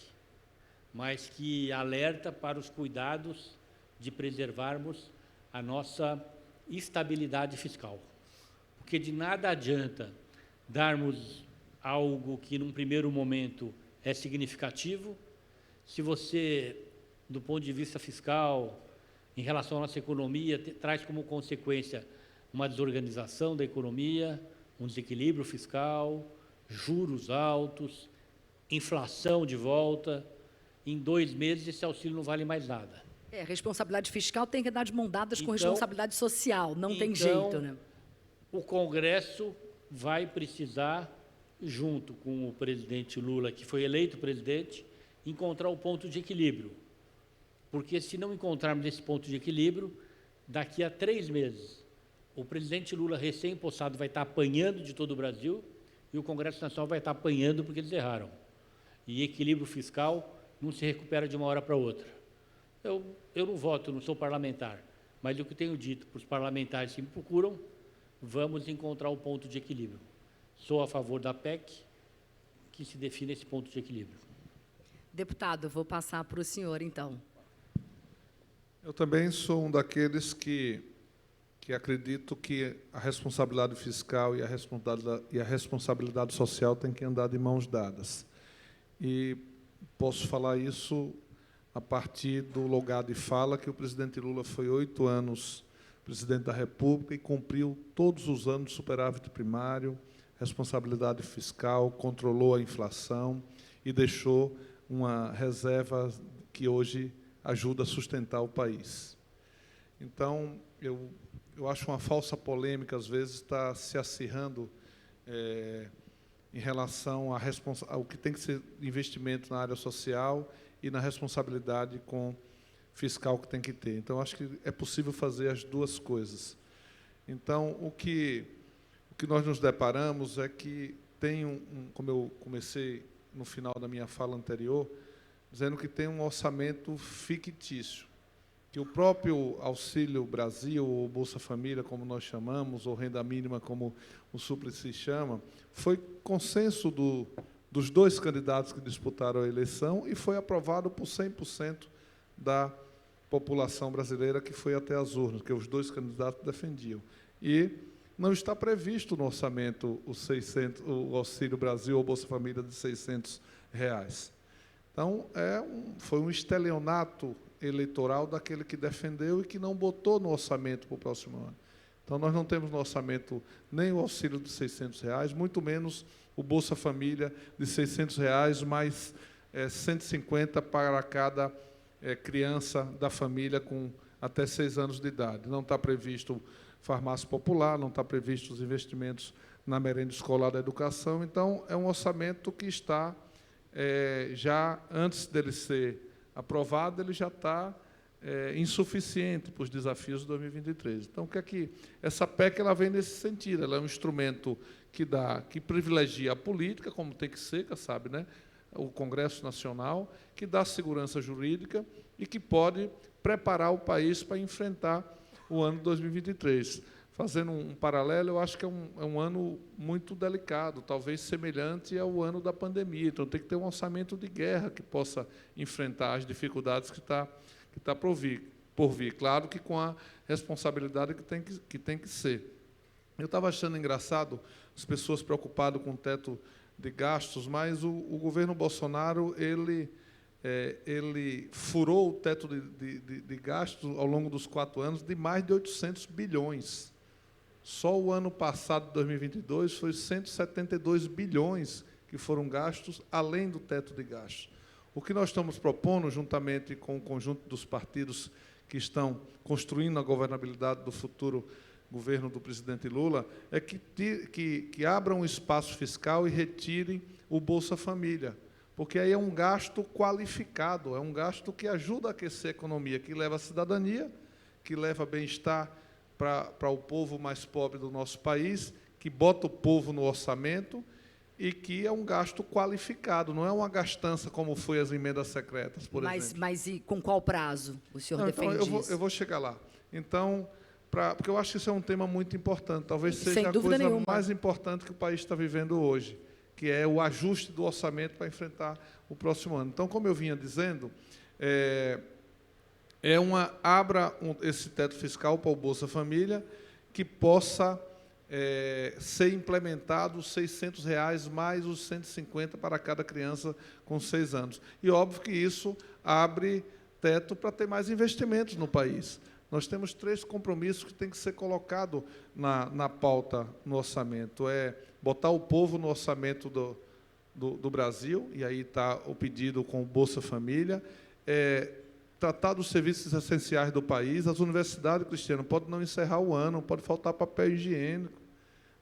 mas que alerta para os cuidados de preservarmos a nossa estabilidade fiscal. Porque de nada adianta darmos algo que, num primeiro momento, é significativo, se você, do ponto de vista fiscal, em relação à nossa economia, traz como consequência uma desorganização da economia, um desequilíbrio fiscal, juros altos, inflação de volta. Em 2 meses, esse auxílio não vale mais nada. Responsabilidade fiscal tem que andar de mão dadas com responsabilidade social, não tem jeito, né? O Congresso vai precisar, junto com o presidente Lula, que foi eleito presidente, encontrar o ponto de equilíbrio. Porque se não encontrarmos esse ponto de equilíbrio, daqui a 3 meses, o presidente Lula, recém-possado, vai estar apanhando de todo o Brasil e o Congresso Nacional vai estar apanhando porque eles erraram. E equilíbrio fiscal não se recupera de uma hora para outra. Eu não voto, não sou parlamentar, mas o que tenho dito para os parlamentares que me procuram, vamos encontrar o ponto de equilíbrio. Sou a favor da PEC, que se define esse ponto de equilíbrio. Deputado, vou passar para o senhor, então. Eu também sou um daqueles que acredito que a responsabilidade fiscal e a responsabilidade social têm que andar de mãos dadas. E posso falar isso a partir do lugar de fala que o presidente Lula foi 8 anos presidente da República e cumpriu todos os anos superávit primário, responsabilidade fiscal, controlou a inflação e deixou uma reserva que hoje ajuda a sustentar o país. Então, eu acho uma falsa polêmica, às vezes, está se acirrando em relação ao que tem que ser investimento na área social e na responsabilidade fiscal que tem que ter. Então, acho que é possível fazer as duas coisas. Então, o que nós nos deparamos é que tem como eu comecei no final da minha fala anterior, dizendo que tem um orçamento fictício, que o próprio Auxílio Brasil, ou Bolsa Família, como nós chamamos, ou renda mínima, como o Suplicy chama, foi consenso dos dois candidatos que disputaram a eleição e foi aprovado por 100% da população brasileira que foi até as urnas, que os dois candidatos defendiam. E não está previsto no orçamento o Auxílio Brasil ou Bolsa Família de R$600. Então, foi um estelionato eleitoral daquele que defendeu e que não botou no orçamento para o próximo ano. Então, nós não temos no orçamento nem o auxílio de R$600, muito menos o Bolsa Família de R$600, mais 150 para cada criança da família com até 6 anos de idade. Não está previsto farmácia popular, não está previsto os investimentos na merenda escolar da educação. Então, é um orçamento que está, já antes dele ser aprovado, ele já está insuficiente para os desafios de 2023. Então, o que é que essa PEC ela vem nesse sentido? Ela é um instrumento que privilegia a política, como tem que ser, sabe, né? O Congresso Nacional, que dá segurança jurídica e que pode preparar o país para enfrentar o ano de 2023. Fazendo um paralelo, eu acho que é um ano muito delicado, talvez semelhante ao ano da pandemia. Então, tem que ter um orçamento de guerra que possa enfrentar as dificuldades que está por vir. Claro que com a responsabilidade que tem que ser. Eu estava achando engraçado as pessoas preocupadas com o teto de gastos, mas o governo Bolsonaro ele furou o teto de gastos ao longo dos 4 anos de mais de 800 bilhões. Só o ano passado, 2022, foi 172 bilhões que foram gastos além do teto de gastos. O que nós estamos propondo, juntamente com o conjunto dos partidos que estão construindo a governabilidade do futuro governo do presidente Lula, é que abram um espaço fiscal e retirem o Bolsa Família, porque aí é um gasto qualificado, é um gasto que ajuda a aquecer a economia, que leva a cidadania, que leva bem-estar para o povo mais pobre do nosso país, que bota o povo no orçamento e que é um gasto qualificado, não é uma gastança como foi as emendas secretas, por exemplo. Mas e com qual prazo o senhor defende isso? Eu vou chegar lá. Então, porque eu acho que isso é um tema muito importante, talvez seja a coisa mais importante que o país está vivendo hoje, que é o ajuste do orçamento para enfrentar o próximo ano. Então, como eu vinha dizendo, abra esse teto fiscal para o Bolsa Família, que possa ser implementado os R$600 mais os 150 para cada criança com 6 anos. E, óbvio, que isso abre teto para ter mais investimentos no país. Nós temos 3 compromissos que têm que ser colocados na pauta, no orçamento. Botar o povo no orçamento do Brasil, e aí está o pedido com o Bolsa Família, tratar dos serviços essenciais do país. As universidades, Cristiano, podem não encerrar o ano, não pode faltar papel higiênico,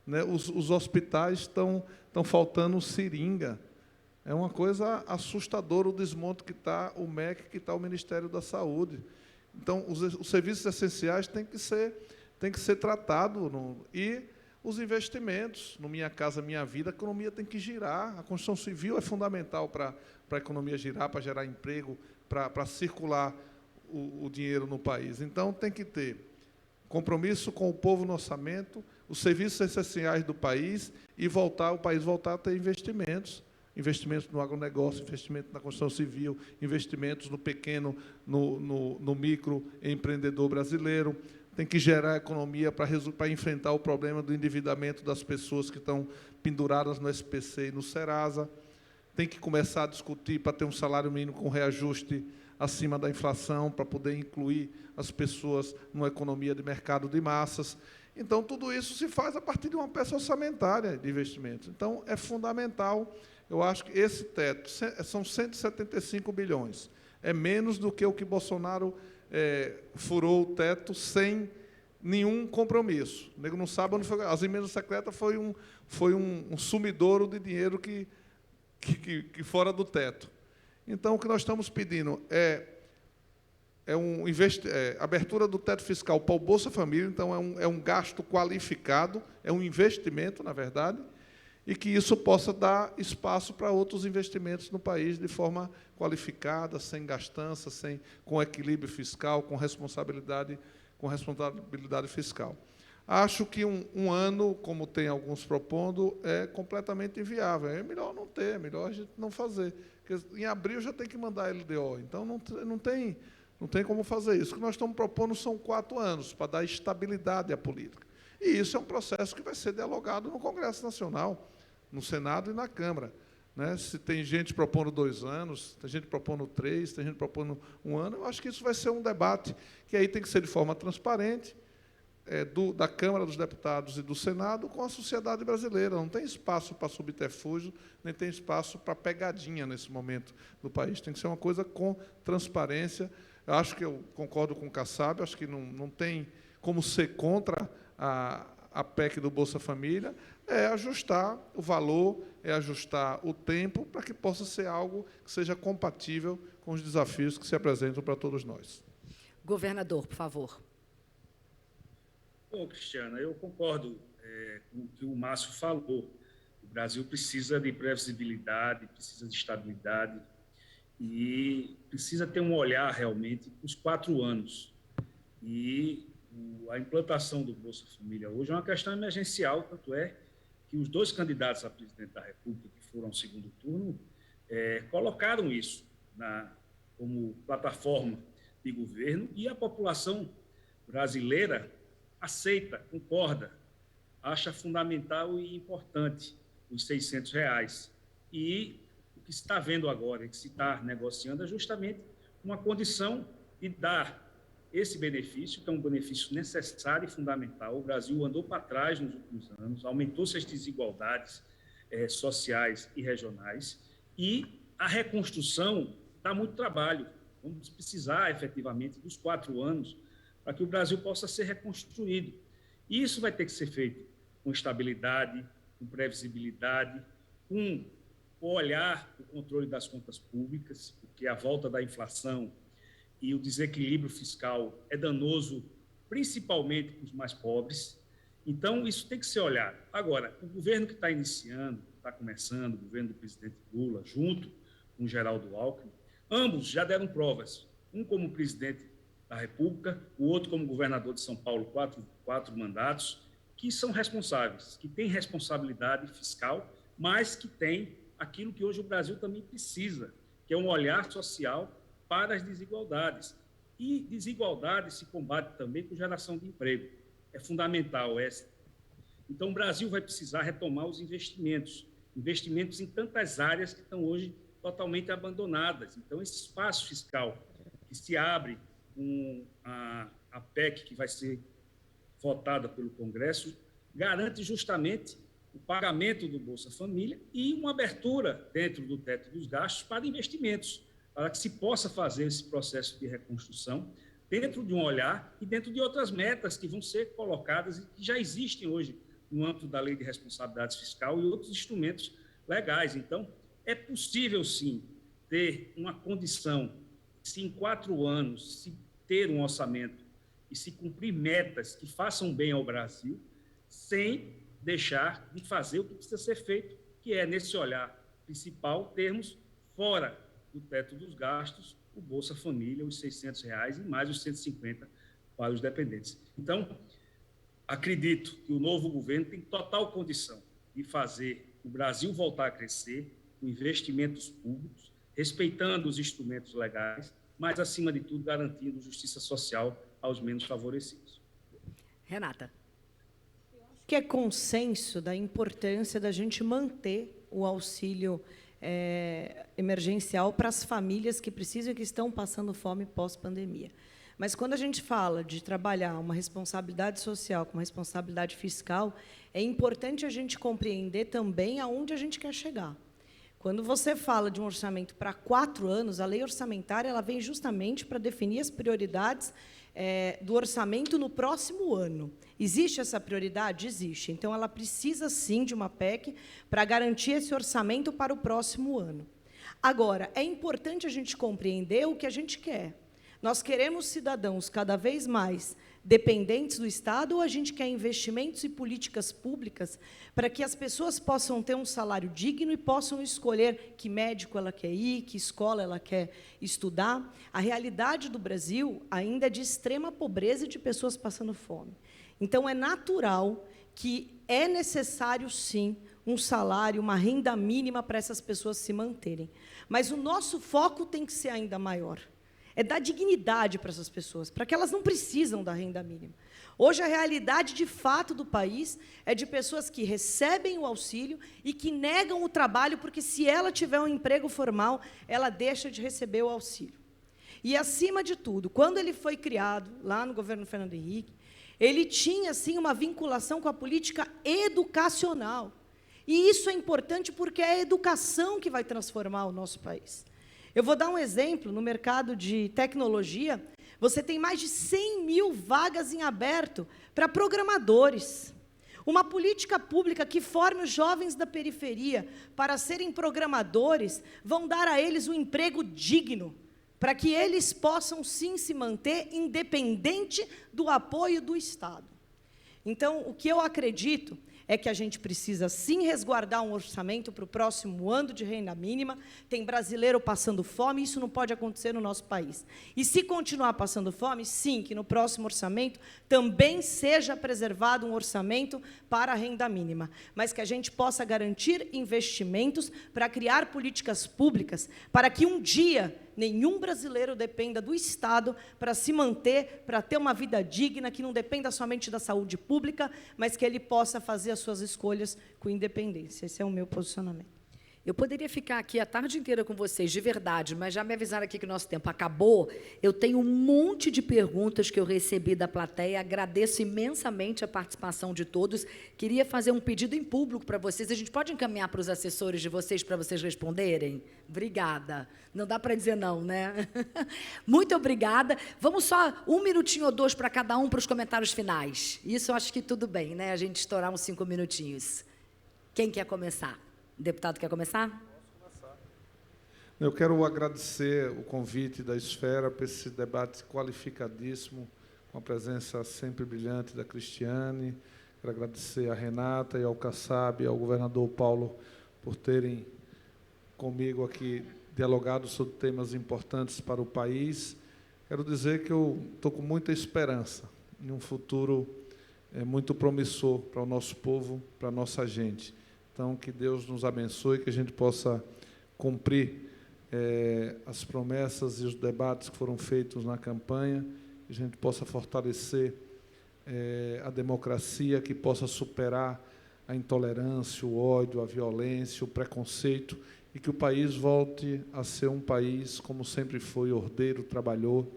né? Os hospitais estão faltando seringa. É uma coisa assustadora o desmonte que está o MEC, que está o Ministério da Saúde. Então, os serviços essenciais têm que ser tratados. E os investimentos, no Minha Casa Minha Vida, a economia tem que girar. A construção civil é fundamental para a economia girar, para gerar emprego, para circular o dinheiro no país. Então, tem que ter compromisso com o povo no orçamento, os serviços essenciais do país e o país voltar a ter investimentos no agronegócio, investimento na construção civil, investimentos no pequeno, no microempreendedor brasileiro. Tem que gerar economia para enfrentar o problema do endividamento das pessoas que estão penduradas no SPC e no Serasa. Tem que começar a discutir para ter um salário mínimo com reajuste acima da inflação, para poder incluir as pessoas numa economia de mercado de massas. Então, tudo isso se faz a partir de uma peça orçamentária de investimentos. Então, é fundamental, eu acho que esse teto, são 175 bilhões, é menos do que o que Bolsonaro furou o teto sem nenhum compromisso. O nego não sabe onde foi. As emendas secretas foi um sumidouro de dinheiro que fora do teto. Então, o que nós estamos pedindo é abertura do teto fiscal para o Bolsa Família, então é um gasto qualificado, é um investimento, na verdade, e que isso possa dar espaço para outros investimentos no país de forma qualificada, sem gastança, com equilíbrio fiscal, com responsabilidade fiscal. Acho que um ano, como tem alguns propondo, é completamente inviável. É melhor não ter, é melhor a gente não fazer. Porque em abril já tem que mandar a LDO, então não tem como fazer isso. O que nós estamos propondo são 4 anos, para dar estabilidade à política. E isso é um processo que vai ser dialogado no Congresso Nacional, no Senado e na Câmara. Né? Se tem gente propondo 2 anos, tem gente propondo 3, tem gente propondo 1 ano, eu acho que isso vai ser um debate que aí tem que ser de forma transparente, da Câmara dos Deputados e do Senado com a sociedade brasileira. Não tem espaço para subterfúgio, nem tem espaço para pegadinha nesse momento do país. Tem que ser uma coisa com transparência. Eu acho que eu concordo com o Kassab, acho que não tem como ser contra a PEC do Bolsa Família, é ajustar o valor, é ajustar o tempo para que possa ser algo que seja compatível com os desafios que se apresentam para todos nós. Governador, por favor. Bom, Cristiana, eu concordo com o que o Márcio falou. O Brasil precisa de previsibilidade, precisa de estabilidade e precisa ter um olhar realmente para os 4 anos. E a implantação do Bolsa Família hoje é uma questão emergencial, tanto é que os 2 candidatos a presidente da República que foram ao segundo turno colocaram isso como plataforma de governo e a população brasileira aceita, concorda, acha fundamental e importante os R$600. E o que se está vendo agora, que se está negociando, é justamente uma condição de dar esse benefício, que é um benefício necessário e fundamental. O Brasil andou para trás nos últimos anos, aumentou-se as desigualdades sociais e regionais, e a reconstrução dá muito trabalho. Vamos precisar, efetivamente, dos 4 anos para que o Brasil possa ser reconstruído. E isso vai ter que ser feito com estabilidade, com previsibilidade, com o olhar, o controle das contas públicas, porque a volta da inflação e o desequilíbrio fiscal é danoso, principalmente para os mais pobres. Então, isso tem que ser olhado. Agora, o governo que está iniciando, está começando, o governo do presidente Lula, junto com o Geraldo Alckmin, ambos já deram provas, um como presidente da República, o outro como governador de São Paulo, 4 mandatos, que são responsáveis, que têm responsabilidade fiscal, mas que têm aquilo que hoje o Brasil também precisa, que é um olhar social para as desigualdades. E desigualdade se combate também com geração de emprego. É fundamental essa. Então, o Brasil vai precisar retomar os investimentos em tantas áreas que estão hoje totalmente abandonadas. Então, esse espaço fiscal que se abre com a PEC que vai ser votada pelo Congresso garante justamente o pagamento do Bolsa Família e uma abertura dentro do teto dos gastos para investimentos, para que se possa fazer esse processo de reconstrução dentro de um olhar e dentro de outras metas que vão ser colocadas e que já existem hoje no âmbito da Lei de Responsabilidade Fiscal e outros instrumentos legais. Então, é possível, sim, ter uma condição, se em 4 anos se ter um orçamento e se cumprir metas que façam bem ao Brasil, sem deixar de fazer o que precisa ser feito, que é, nesse olhar principal, termos fora do teto dos gastos o Bolsa Família, os R$600 e mais os 150 para os dependentes. Então, acredito que o novo governo tem total condição de fazer o Brasil voltar a crescer com investimentos públicos, respeitando os instrumentos legais, mas, acima de tudo, garantindo justiça social aos menos favorecidos. Renata. Que é consenso da importância da gente manter o auxílio emergencial para as famílias que precisam e que estão passando fome pós-pandemia. Mas, quando a gente fala de trabalhar uma responsabilidade social com uma responsabilidade fiscal, é importante a gente compreender também aonde a gente quer chegar. Quando você fala de um orçamento para 4 anos, a lei orçamentária ela vem justamente para definir as prioridades do orçamento no próximo ano. Existe essa prioridade? Existe. Então, ela precisa, sim, de uma PEC para garantir esse orçamento para o próximo ano. Agora, é importante a gente compreender o que a gente quer. Nós queremos cidadãos cada vez mais dependentes do Estado ou a gente quer investimentos e políticas públicas para que as pessoas possam ter um salário digno e possam escolher que médico ela quer ir, que escola ela quer estudar? A realidade do Brasil ainda é de extrema pobreza e de pessoas passando fome. Então, é natural que é necessário, sim, um salário, uma renda mínima para essas pessoas se manterem. Mas o nosso foco tem que ser ainda maior. É dar dignidade para essas pessoas, para que elas não precisam da renda mínima. Hoje, a realidade, de fato, do país é de pessoas que recebem o auxílio e que negam o trabalho, porque, se ela tiver um emprego formal, ela deixa de receber o auxílio. E, acima de tudo, quando ele foi criado, lá no governo Fernando Henrique, ele tinha, sim, uma vinculação com a política educacional. E isso é importante porque é a educação que vai transformar o nosso país. Eu vou dar um exemplo. No mercado de tecnologia, você tem mais de 100 mil vagas em aberto para programadores. Uma política pública que forme os jovens da periferia para serem programadores vão dar a eles um emprego digno, para que eles possam, sim, se manter independente do apoio do Estado. Então, o que eu acredito é que a gente precisa, sim, resguardar um orçamento para o próximo ano de renda mínima. Tem brasileiro passando fome, isso não pode acontecer no nosso país. E, se continuar passando fome, sim, que no próximo orçamento também seja preservado um orçamento para a renda mínima, mas que a gente possa garantir investimentos para criar políticas públicas, para que um dia nenhum brasileiro dependa do Estado para se manter, para ter uma vida digna, que não dependa somente da saúde pública, mas que ele possa fazer as suas escolhas com independência. Esse é o meu posicionamento. Eu poderia ficar aqui a tarde inteira com vocês, de verdade, mas já me avisaram aqui que o nosso tempo acabou. Eu tenho um monte de perguntas que eu recebi da plateia, agradeço imensamente a participação de todos. Queria fazer um pedido em público para vocês. A gente pode encaminhar para os assessores de vocês para vocês responderem? Obrigada. Não dá para dizer não, né? Muito obrigada. Vamos só 1 minutinho ou 2 para cada um para os comentários finais. Isso eu acho que tudo bem, né? A gente estourar uns 5 minutinhos. Quem quer começar? O deputado quer começar? Posso começar. Eu quero agradecer o convite da Esfera para esse debate qualificadíssimo, com a presença sempre brilhante da Cristiane. Quero agradecer a Renata e ao Kassab e ao governador Paulo por terem comigo aqui dialogado sobre temas importantes para o país. Quero dizer que eu estou com muita esperança em um futuro muito promissor para o nosso povo, para a nossa gente. Então, que Deus nos abençoe, que a gente possa cumprir as promessas e os debates que foram feitos na campanha, que a gente possa fortalecer a democracia, que possa superar a intolerância, o ódio, a violência, o preconceito, e que o país volte a ser um país, como sempre foi, ordeiro,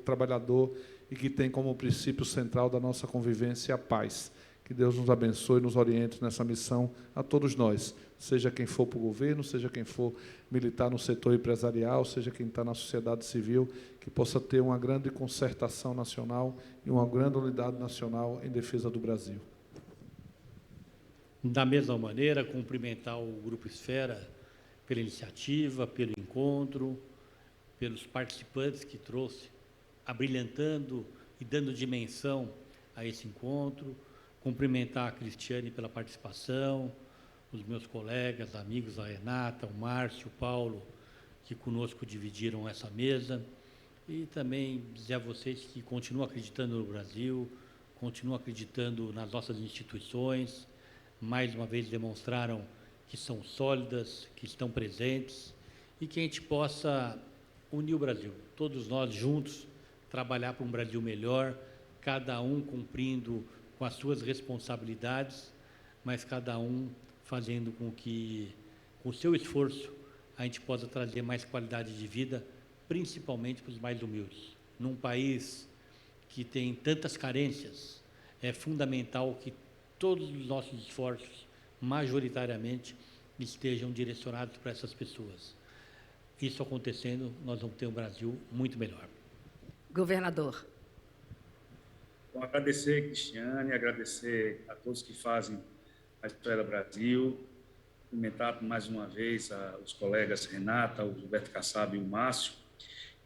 trabalhador, e que tem como princípio central da nossa convivência a paz. Que Deus nos abençoe e nos oriente nessa missão a todos nós, seja quem for para o governo, seja quem for militar no setor empresarial, seja quem está na sociedade civil, que possa ter uma grande concertação nacional e uma grande unidade nacional em defesa do Brasil. Da mesma maneira, cumprimentar o Grupo Esfera pela iniciativa, pelo encontro, pelos participantes que trouxe, abrilhantando e dando dimensão a esse encontro. Cumprimentar a Cristiane pela participação, os meus colegas, amigos, a Renata, o Márcio, o Paulo, que conosco dividiram essa mesa, e também dizer a vocês que continuam acreditando no Brasil, continuam acreditando nas nossas instituições, mais uma vez demonstraram que são sólidas, que estão presentes, e que a gente possa unir o Brasil, todos nós juntos, trabalhar para um Brasil melhor, cada um cumprindo com as suas responsabilidades, mas cada um fazendo com que, com o seu esforço, a gente possa trazer mais qualidade de vida, principalmente para os mais humildes. Num país que tem tantas carências, é fundamental que todos os nossos esforços, majoritariamente, estejam direcionados para essas pessoas. Isso acontecendo, nós vamos ter um Brasil muito melhor. Governador. Bom, agradecer, Cristiane, agradecer a todos que fazem a Esfera Brasil, cumprimentar mais uma vez os colegas Renata, o Gilberto Kassab e o Márcio,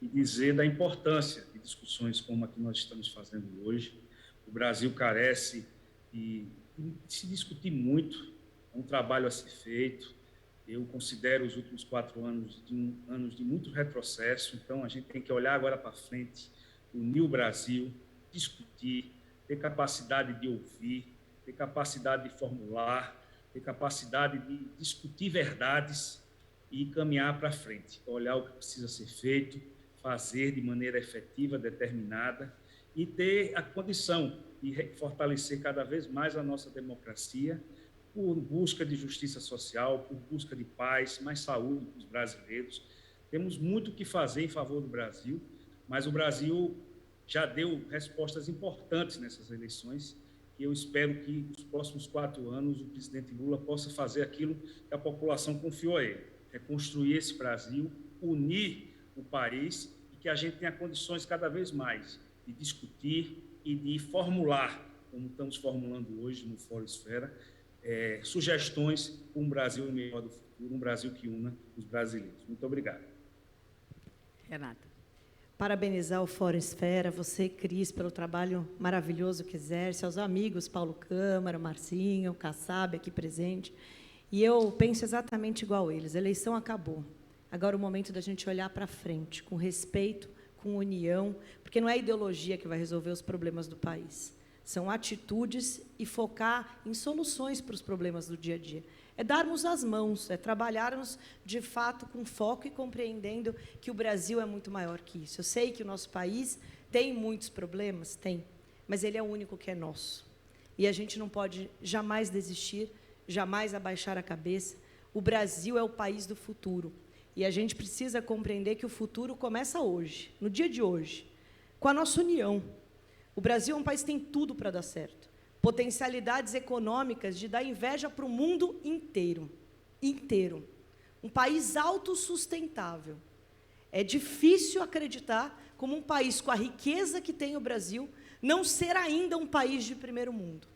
e dizer da importância de discussões como a que nós estamos fazendo hoje. O Brasil carece de se discutir muito, é um trabalho a ser feito. Eu considero os últimos 4 anos anos de muito retrocesso, então a gente tem que olhar agora para frente, unir o Brasil, discutir, ter capacidade de ouvir, ter capacidade de formular, ter capacidade de discutir verdades e caminhar para frente, olhar o que precisa ser feito, fazer de maneira efetiva, determinada e ter a condição de fortalecer cada vez mais a nossa democracia por busca de justiça social, por busca de paz, mais saúde para os brasileiros. Temos muito o que fazer em favor do Brasil, mas o Brasil já deu respostas importantes nessas eleições e eu espero que nos próximos 4 anos o presidente Lula possa fazer aquilo que a população confiou a ele, reconstruir esse Brasil, unir o país e que a gente tenha condições cada vez mais de discutir e de formular, como estamos formulando hoje no Fórum Esfera, sugestões para um Brasil melhor do futuro, um Brasil que una os brasileiros. Muito obrigado. Renata. Parabenizar o Fórum Esfera, você, Cris, pelo trabalho maravilhoso que exerce, aos amigos Paulo Câmara, Marcinho, Kassab, aqui presente. E eu penso exatamente igual a eles. A eleição acabou. Agora é o momento da gente olhar para frente, com respeito, com união, porque não é a ideologia que vai resolver os problemas do país. São atitudes e focar em soluções para os problemas do dia a dia. É darmos as mãos, é trabalharmos, de fato, com foco e compreendendo que o Brasil é muito maior que isso. Eu sei que o nosso país tem muitos problemas, tem, mas ele é o único que é nosso. E a gente não pode jamais desistir, jamais abaixar a cabeça. O Brasil é o país do futuro. E a gente precisa compreender que o futuro começa hoje, no dia de hoje, com a nossa união. O Brasil é um país que tem tudo para dar certo. Potencialidades econômicas de dar inveja para o mundo inteiro. Inteiro. Um país autossustentável. É difícil acreditar como um país com a riqueza que tem o Brasil não ser ainda um país de primeiro mundo.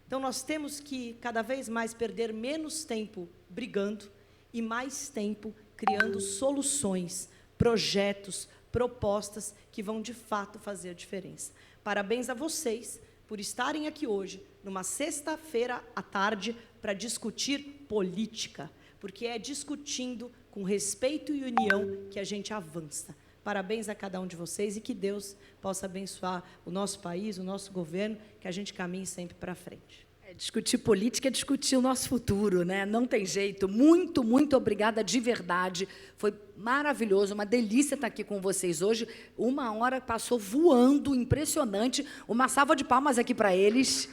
Então, nós temos que, cada vez mais, perder menos tempo brigando e mais tempo criando soluções, projetos, propostas que vão, de fato, fazer a diferença. Parabéns a vocês por estarem aqui hoje, numa sexta-feira à tarde, para discutir política, porque é discutindo com respeito e união que a gente avança. Parabéns a cada um de vocês e que Deus possa abençoar o nosso país, o nosso governo, que a gente caminhe sempre para frente. Discutir política é discutir o nosso futuro, né? Não tem jeito. Muito, muito obrigada de verdade. Foi maravilhoso, uma delícia estar aqui com vocês hoje. 1 hora passou voando, impressionante. Uma salva de palmas aqui para eles.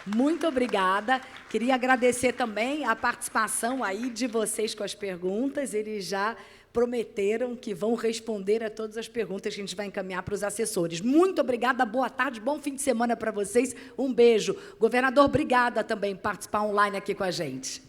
Muito obrigada. Queria agradecer também a participação aí de vocês com as perguntas. Eles já prometeram que vão responder a todas as perguntas que a gente vai encaminhar para os assessores. Muito obrigada, boa tarde, bom fim de semana para vocês. Um beijo. Governador, obrigada também por participar online aqui com a gente.